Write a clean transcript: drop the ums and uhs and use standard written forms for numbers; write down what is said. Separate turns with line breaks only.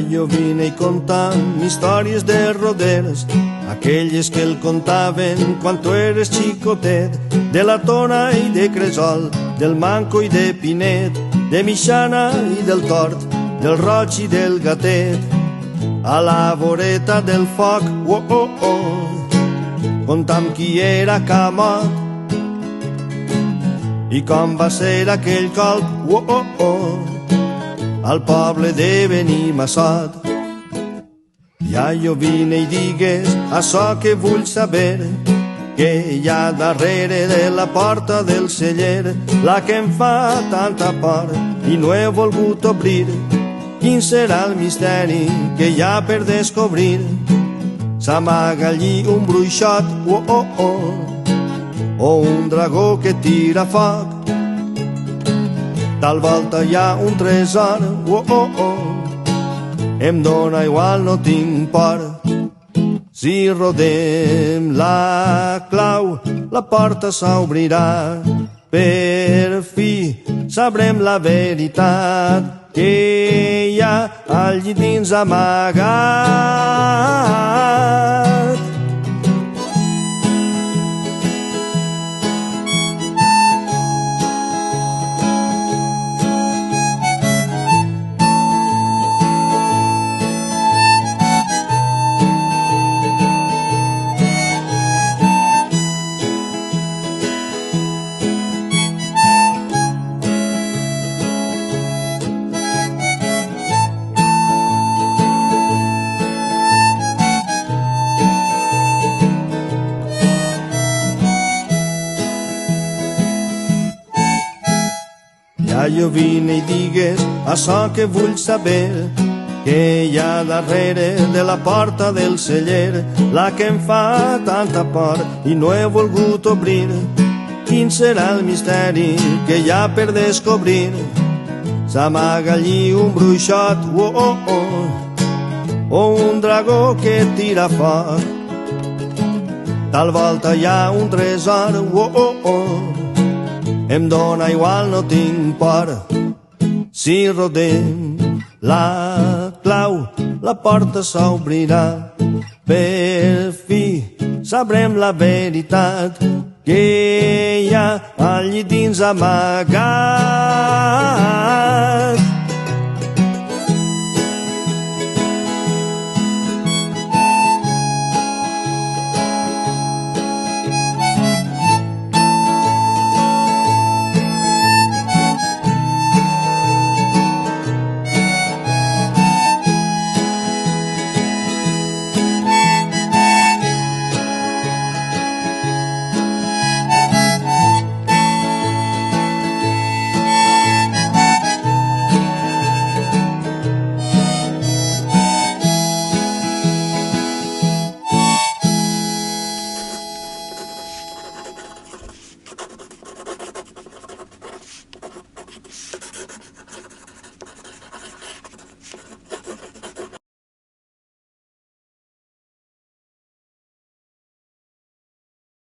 Jo vine contant històries de roderes, aquelles que el contaven quan tu eres xicotet, de la Tona i de Cresol, del Manco i de Pinet, de Mixana i del Tort, del Roig i del Gatet. A la voreta del foc, oh, oh, oh, contam qui era Camot i com va ser aquell colp, oh, oh, oh, al poble de Benimassot. Ja jo vine i digues açò que vull saber, que hi ha darrere de la porta del celler, la que em fa tanta por i no he volgut obrir. Quin serà el misteri que hi ha per descobrir? S'amaga allí un bruixot, oh, oh, oh, o un dragó que tira foc. Tal volta hi ha un tresor, oh, oh, oh, em dóna igual, no tinc por. Si rodem la clau, la porta s'obrirà. Per fi sabrem la veritat que hi ha allí dins amagat. Jo vine i digues açò que vull saber, que hi ha darrere de la porta del celler, la que em fa tanta por i no he volgut obrir. Quin serà el misteri que hi ha per descobrir? S'amaga allí un bruixot, oh, oh, oh, o un dragó que tira foc. Tal volta hi ha un tresor, oh, oh, oh, em dóna igual, no tinc por. Si rodem la clau, la porta s'obrirà. Per fi sabrem la veritat que hi ha allí dins amagat.